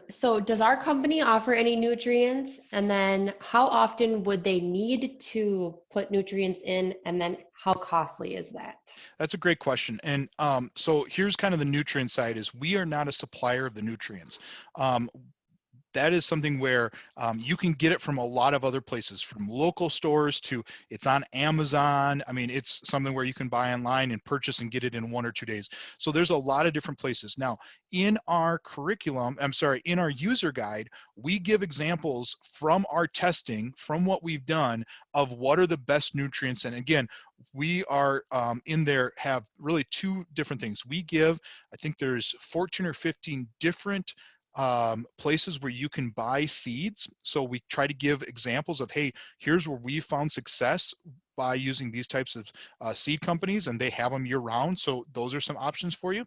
So does our company offer any nutrients? And then how often would they need to put nutrients in? And then how costly is that? That's a great question. And so here's kind of the nutrient side, is we are not a supplier of the nutrients. That is something where you can get it from a lot of other places, from local stores to it's on Amazon. I mean, it's something where you can buy online and purchase and get it in 1 or 2 days. So there's a lot of different places. Now, in our in our user guide, we give examples from our testing, from what we've done, of what are the best nutrients. And again, we are in there have really 2 different things. We give, I think there's 14 or 15 different places where you can buy seeds. So we try to give examples of, hey, here's where we found success by using these types of seed companies, and they have them year round. So those are some options for you.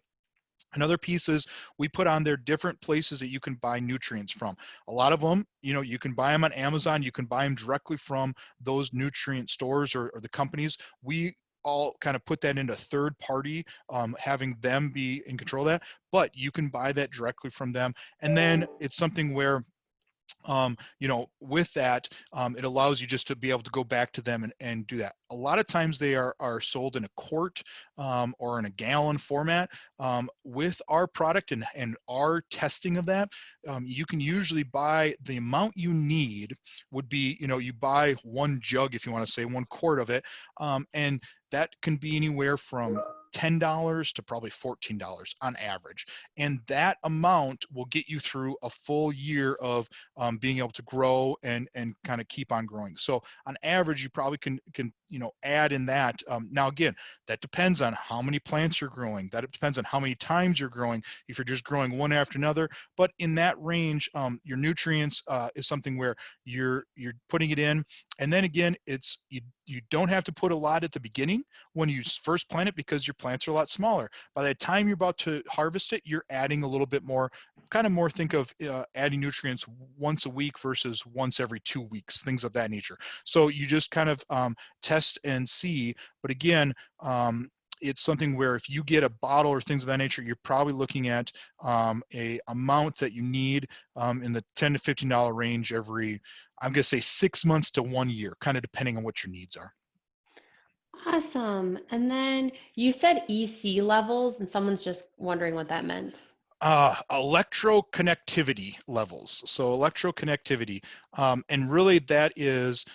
Another piece is we put on there different places that you can buy nutrients from. A lot of them, you can buy them on Amazon. You can buy them directly from those nutrient stores or the companies. We all kind of put that into third party, having them be in control of that, but you can buy that directly from them. And then it's something where you know, with that, it allows you just to be able to go back to them and do that. A lot of times they are sold in a quart or in a gallon format. With our product and our testing of that, you can usually buy the amount you need would be, you know, you buy one jug, if you want to say 1 quart of it, and that can be anywhere from $10 to probably $14 on average. And that amount will get you through a full year of being able to grow and kind of keep on growing. So on average, you probably can you know, add in that. Now again, that depends on how many plants you're growing. That depends on how many times you're growing. If you're just growing one after another, but in that range, your nutrients is something where you're putting it in, and then again, it's you don't have to put a lot at the beginning when you first plant it because your plants are a lot smaller. By the time you're about to harvest it, you're adding a little bit more, kind of more, think of adding nutrients once a week versus once every 2 weeks, things of that nature. So you just kind of test and see. But again, it's something where if you get a bottle or things of that nature, you're probably looking at a amount that you need in the $10 to $15 range every, I'm going to say 6 months to 1 year, kind of depending on what your needs are. Awesome. And then you said EC levels, and someone's just wondering what that meant. Electroconnectivity levels. So electroconnectivity, and really that is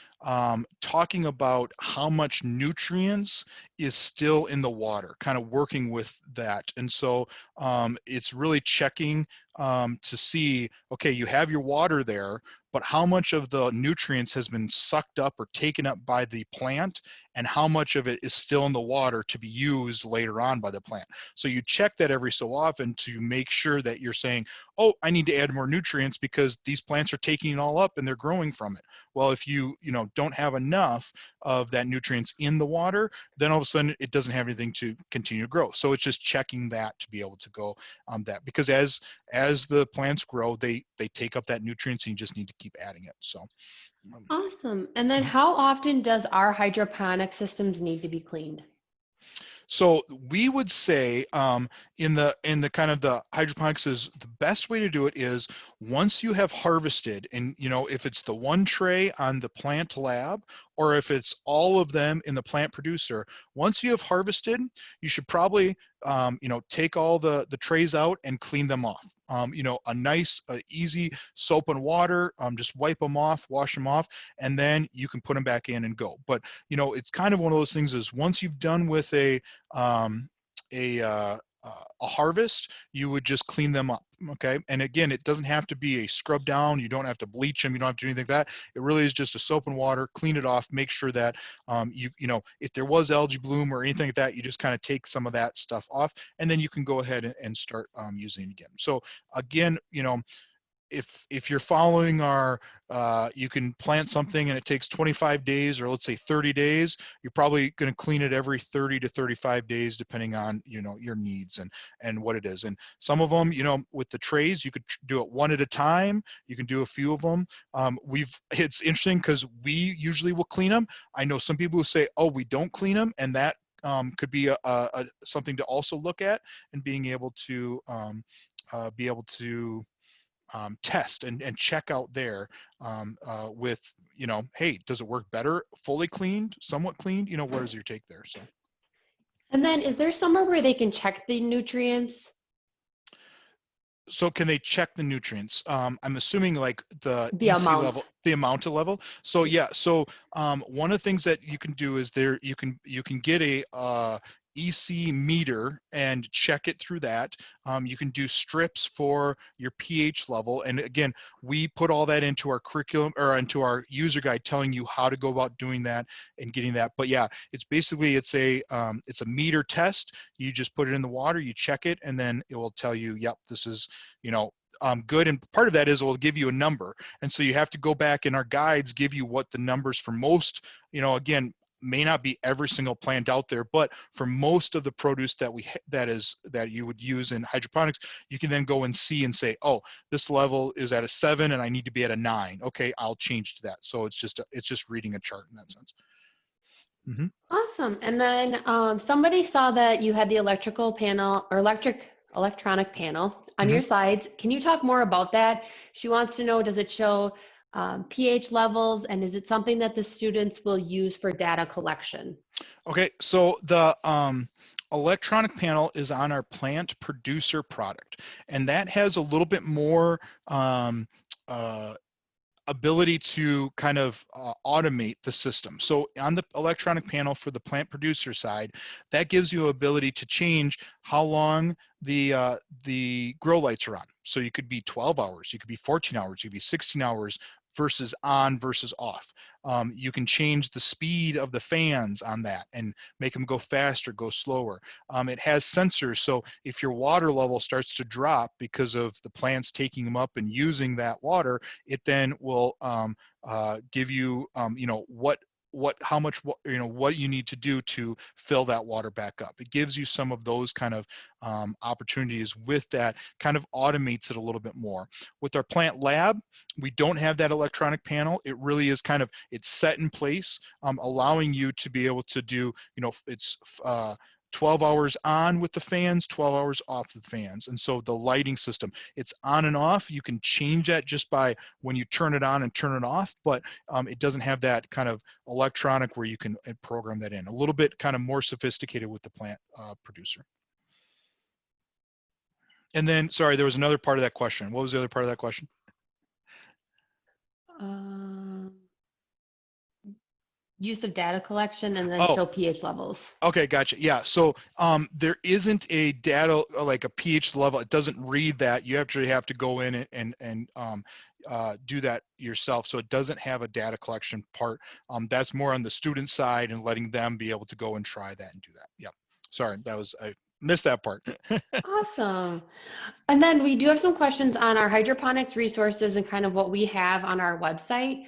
talking about how much nutrients is still in the water, kind of working with that. And so it's really checking to see, okay, you have your water there, but how much of the nutrients has been sucked up or taken up by the plant, and how much of it is still in the water to be used later on by the plant. So you check that every so often to make sure that you're saying, oh, I need to add more nutrients because these plants are taking it all up and they're growing from it. Well, if you don't have enough of that nutrients in the water, then all of a sudden it doesn't have anything to continue to grow. So it's just checking that to be able to go that, because as the plants grow, they take up that nutrients and you just need to keep adding it. So Awesome. And then how often does our hydroponic systems need to be cleaned? So we would say in the kind of the hydroponics is the best way to do it is once you have harvested, and if it's the one tray on the plant lab or if it's all of them in the plant producer, once you have harvested, you should probably take all the trays out and clean them off. A nice easy soap and water, just wipe them off, wash them off, and then you can put them back in and go. But it's kind of one of those things is once you've done with a harvest, you would just clean them up. Okay. And again, it doesn't have to be a scrub down. You don't have to bleach them. You don't have to do anything like that. It really is just a soap and water, clean it off, make sure that if there was algae bloom or anything like that, you just kind of take some of that stuff off, and then you can go ahead and start using it again. So again, if you're following our, you can plant something and it takes 25 days or let's say 30 days, you're probably going to clean it every 30 to 35 days, depending on, your needs and what it is. And some of them, with the trays, you could do it one at a time. You can do a few of them. It's interesting because we usually will clean them. I know some people who say, oh, we don't clean them. And that could be something to also look at, and being able to test and check out there with, hey, does it work better fully cleaned, somewhat cleaned? What is your take there? So. And then is there somewhere where they can check the nutrients? So can they check the nutrients? I'm assuming like the EC amount. level, the amount of level. So yeah, so one of the things that you can do is you can get a EC meter and check it through that. You can do strips for your pH level. And again, we put all that into our curriculum or into our user guide telling you how to go about doing that and getting that. But yeah, it's basically, it's a meter test. You just put it in the water, you check it, and then it will tell you, yep, this is, good. And part of that is it will give you a number. And so you have to go back in our guides, give you what the numbers for most, again, may not be every single plant out there, but for most of the produce that you would use in hydroponics, you can then go and see and say, oh, this level is at a 7 and I need to be at a 9. Okay, I'll change to that. So it's just reading a chart in that sense. Mm-hmm. Awesome. And then somebody saw that you had the electronic panel on your slides. Can you talk more about that? She wants to know, does it show pH levels, and is it something that the students will use for data collection? Okay, so the electronic panel is on our plant producer product, and that has a little bit more ability to kind of automate the system. So on the electronic panel for the plant producer side, that gives you ability to change how long the grow lights are on. So you could be 12 hours, you could be 14 hours, you could be 16 hours versus on versus off. You can change the speed of the fans on that and make them go faster, go slower. It has sensors, so if your water level starts to drop because of the plants taking them up and using that water, it then will give you, you know, how much, you know, what you need to do to fill that water back up. It gives you some of those kind of opportunities with that, kind of automates it a little bit more. With our plant lab, we don't have that electronic panel. It really is kind of, it's set in place, allowing you to be able to do, you know, it's 12 hours on with the fans, 12 hours off with the fans. And so the lighting system, it's on and off. You can change that just by when you turn it on and turn it off, but it doesn't have that kind of electronic where you can program that in. A little bit kind of more sophisticated with the plant producer. And then, sorry, there was another part of that question. What was the other part of that question? Use of data collection and then Oh, show pH levels. okay, gotcha. Yeah, so there isn't a data like a pH level. It doesn't read that. You actually have to go in and do that yourself. So it doesn't have a data collection part. That's more on the student side and letting them be able to go and try that and do that. Yep. Sorry, that was, I missed that part. Awesome. And then we do have some questions on our hydroponics resources and kind of what we have on our website.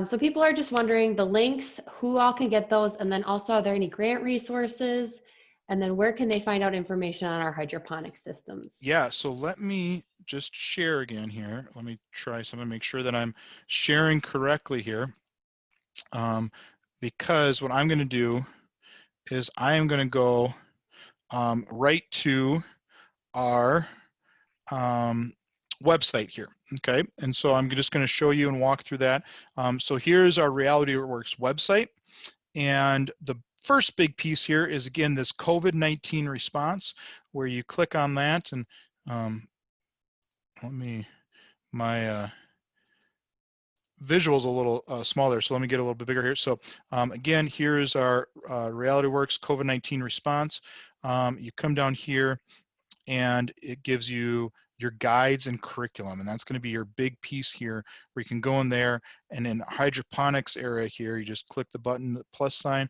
So people are just wondering the links, who all can get those, and then also are there any grant resources? And then where can they find out information on our hydroponic systems? Yeah, so let me just share again here. Let me try something to make sure that I'm sharing correctly here. Because what I'm going to do is I am going to go right to our website here. Okay, and so I'm just going to show you and walk through that. So here's our Realityworks website, and the first big piece here is, again, this COVID-19 response, where you click on that, and my visual's a little smaller, so let me get a little bit bigger here. So again, here's our Realityworks COVID-19 response. You come down here, and it gives you your guides and curriculum, and that's going to be your big piece here, where you can go in there, and in hydroponics area here, you just click the button, the plus sign,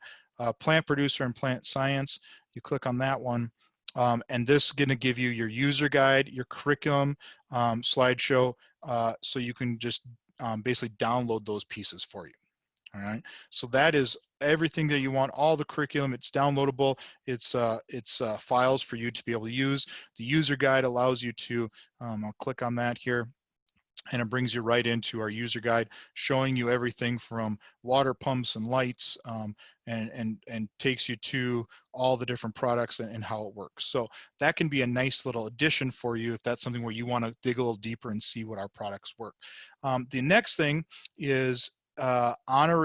plant producer and plant science. You click on that one, and this is going to give you your user guide, your curriculum, slideshow, so you can just basically download those pieces for you. All right, so that is everything that you want, all the curriculum. It's downloadable. It's files for you to be able to use. The user guide allows you to, I'll click on that here, and it brings you right into our user guide, showing you everything from water pumps and lights, and takes you to all the different products and how it works. So that can be a nice little addition for you if that's something where you want to dig a little deeper and see what our products work. The next thing is, on our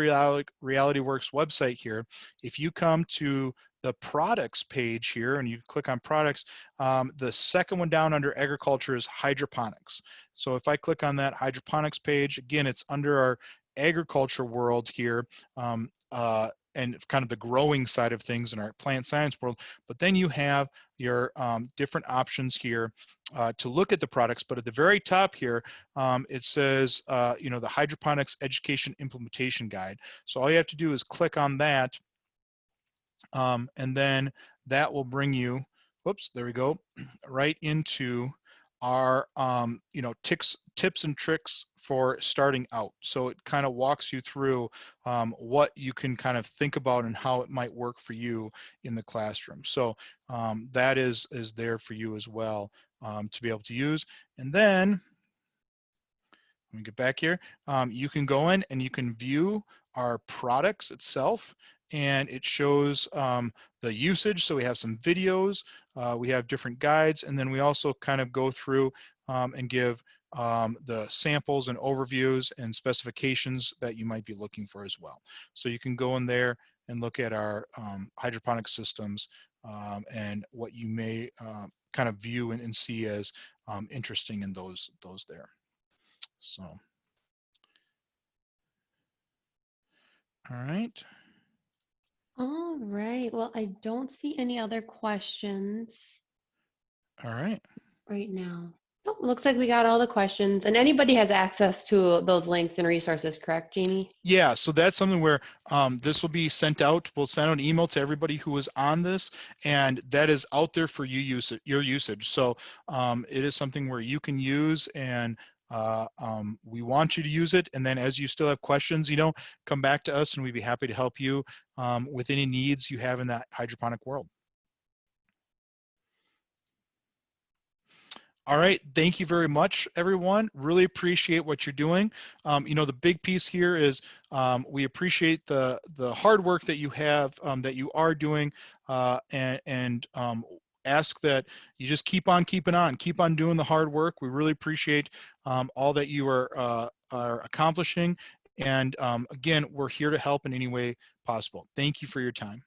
Realityworks website here, if you come to the products page here and you click on products, the second one down under agriculture is hydroponics. So if I click on that hydroponics page, again, it's under our agriculture world here, and kind of the growing side of things in our plant science world. But then you have your different options here to look at the products. But at the very top here, it says, you know, the Hydroponics Education Implementation Guide. So all you have to do is click on that, and then that will bring you, whoops, there we go, right into our, you know, tips and tricks for starting out. So it kind of walks you through what you can kind of think about and how it might work for you in the classroom. So that is there for you as well, to be able to use. And then, let me get back here. You can go in and you can view our products itself. and it shows the usage. So we have some videos, we have different guides, and then we also kind of go through and give the samples and overviews and specifications that you might be looking for as well. So you can go in there and look at our hydroponic systems and what you may kind of view and see as interesting in those there. So, all right. All right. Well, I don't see any other questions All right. right now. Oh, looks like we got all the questions, and anybody has access to those links and resources, correct, Jamey? Yeah, so that's something where this will be sent out. We'll send out an email to everybody who is on this, and that is out there for your usage. So it is something where you can use, and we want you to use it. And then as you still have questions, you know, come back to us, and we'd be happy to help you with any needs you have in that hydroponic world. All right, thank you very much, everyone. Really appreciate what you're doing. You know, the big piece here is we appreciate the hard work that you have, that you are doing, and ask that you just keep on keeping on, keep on doing the hard work. We really appreciate all that you are accomplishing. And again, we're here to help in any way possible. Thank you for your time.